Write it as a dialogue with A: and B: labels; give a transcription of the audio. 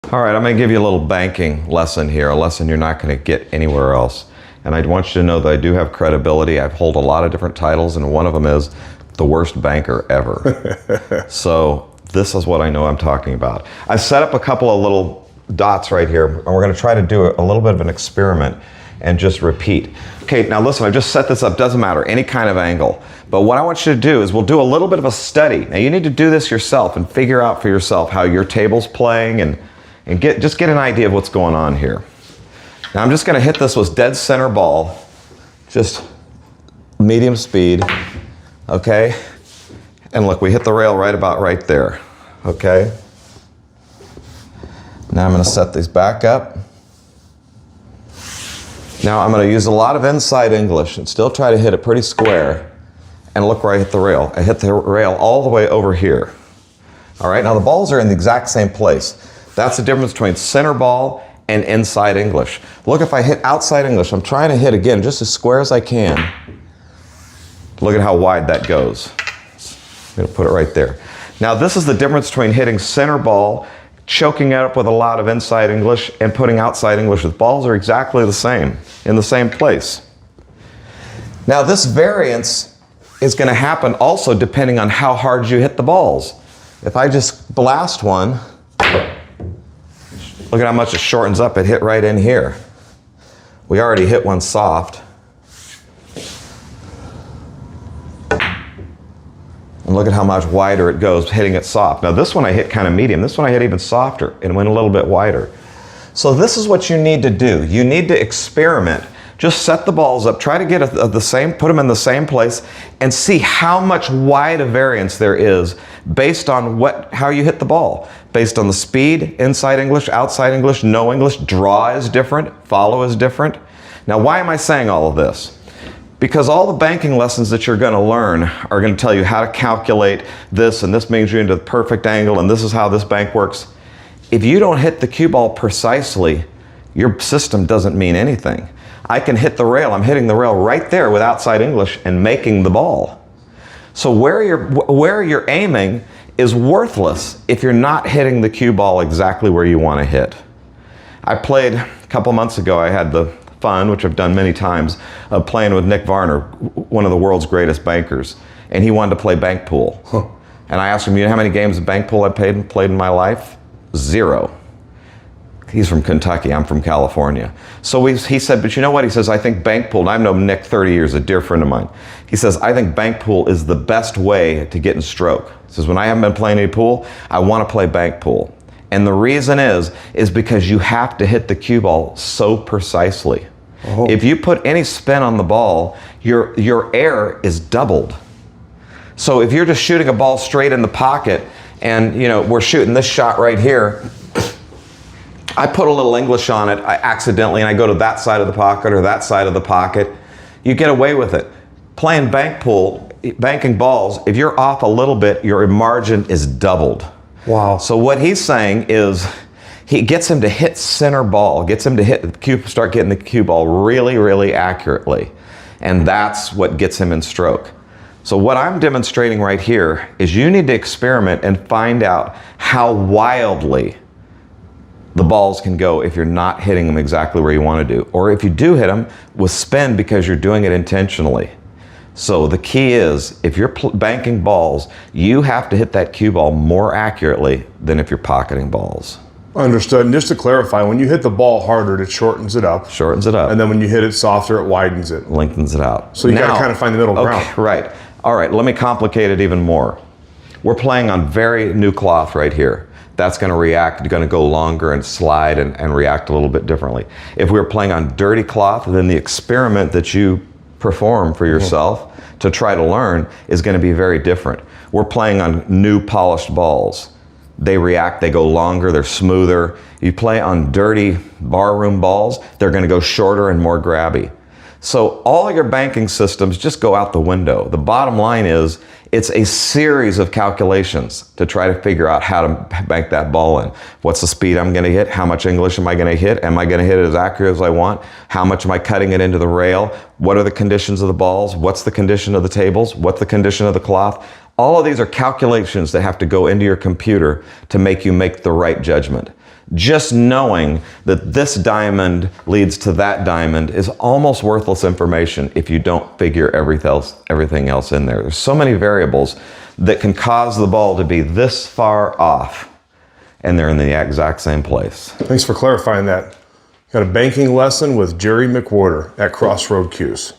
A: All right, I'm going to give you a little banking lesson here, a lesson you're not going to get anywhere else. And I want you to know that I do have credibility. I hold a lot of different titles, and one of them is the worst banker ever. So this is what I know I'm talking about. I set up a couple of little dots right here, and we're going to try to do a little bit of an experiment and just repeat. Okay, now listen, I've just set this up, doesn't matter, any kind of angle. But what I want you to do is we'll do a little bit of a study. Now you need to do this yourself and figure out for yourself how your table's playing and just get an idea of what's going on here. Now I'm just going to hit this with dead center ball, just medium speed, okay? And look, we hit the rail right about right there, okay? Now I'm going to set these back up. Now I'm going to use a lot of inside English and still try to hit it pretty square and look where I hit the rail. I hit the rail all the way over here. All right, now the balls are in the exact same place. That's the difference between center ball and inside English. Look, if I hit outside English, I'm trying to hit again just as square as I can. Look at how wide that goes. I'm going to put it right there. Now this is the difference between hitting center ball, choking it up with a lot of inside English, and putting outside English. The balls are exactly the same, in the same place. Now this variance is going to happen also depending on how hard you hit the balls. If I just blast one, look at how much it shortens up. It hit right in here. We already hit one soft. And look at how much wider it goes hitting it soft. Now this one I hit kind of medium. This one I hit even softer and went a little bit wider. So this is what you need to do. You need to experiment. Just set the balls up, try to get the same, put them in the same place, and see how much wide a variance there is based on how you hit the ball. Based on the speed, inside English, outside English, no English, draw is different, follow is different. Now why am I saying all of this? Because all the banking lessons that you're going to learn are going to tell you how to calculate this, and this means you're into the perfect angle, and this is how this bank works. If you don't hit the cue ball precisely, your system doesn't mean anything. I can hit the rail, I'm hitting the rail right there with outside English and making the ball. So where you're aiming is worthless if you're not hitting the cue ball exactly where you want to hit. I played a couple months ago, I had the fun, which I've done many times, of playing with Nick Varner, one of the world's greatest bankers, and he wanted to play bank pool. Huh. And I asked him, you know how many games of bank pool I've played in my life? 0. He's from Kentucky, I'm from California. So he said, but you know what? He says, I think bank pool, and I've known Nick 30 years, a dear friend of mine. He says, I think bank pool is the best way to get in stroke. He says, when I haven't been playing any pool, I want to play bank pool. And the reason is because you have to hit the cue ball so precisely. Oh. If you put any spin on the ball, your air is doubled. So if you're just shooting a ball straight in the pocket, and you know we're shooting this shot right here, I put a little English on it accidentally, and I go to that side of the pocket or that side of the pocket, you get away with it. Playing bank pool, banking balls, if you're off a little bit, your margin is doubled.
B: Wow.
A: So what he's saying is, he gets him to hit center ball, gets him to hit the cue, start getting the cue ball really, really accurately. And that's what gets him in stroke. So what I'm demonstrating right here is you need to experiment and find out how wildly the balls can go if you're not hitting them exactly where you want to do. Or if you do hit them with spin because you're doing it intentionally. So the key is, if you're banking balls, you have to hit that cue ball more accurately than if you're pocketing balls.
B: Understood. And just to clarify, when you hit the ball harder, it shortens it up.
A: Shortens it up.
B: And then when you hit it softer, it widens it.
A: Lengthens it out.
B: So you got to kind of find the middle ground.
A: Right. All right, let me complicate it even more. We're playing on very new cloth right here. That's going to react, going to go longer and slide and react a little bit differently. If we were playing on dirty cloth, then the experiment that you perform for yourself to try to learn is going to be very different. We're playing on new polished balls. They react, they go longer, they're smoother. You play on dirty barroom balls, they're going to go shorter and more grabby. So all your banking systems just go out the window. The bottom line is, it's a series of calculations to try to figure out how to bank that ball in. What's the speed I'm going to hit? How much English am I going to hit? Am I going to hit it as accurate as I want? How much am I cutting it into the rail? What are the conditions of the balls? What's the condition of the tables? What's the condition of the cloth? All of these are calculations that have to go into your computer to make you make the right judgment. just knowing that this diamond leads to that diamond is almost worthless information if you don't figure everything else in there. There's so many variables that can cause the ball to be this far off, and they're in the exact same place.
B: Thanks for clarifying that. Got a banking lesson with Jerry McWorter at Crossroad Cues.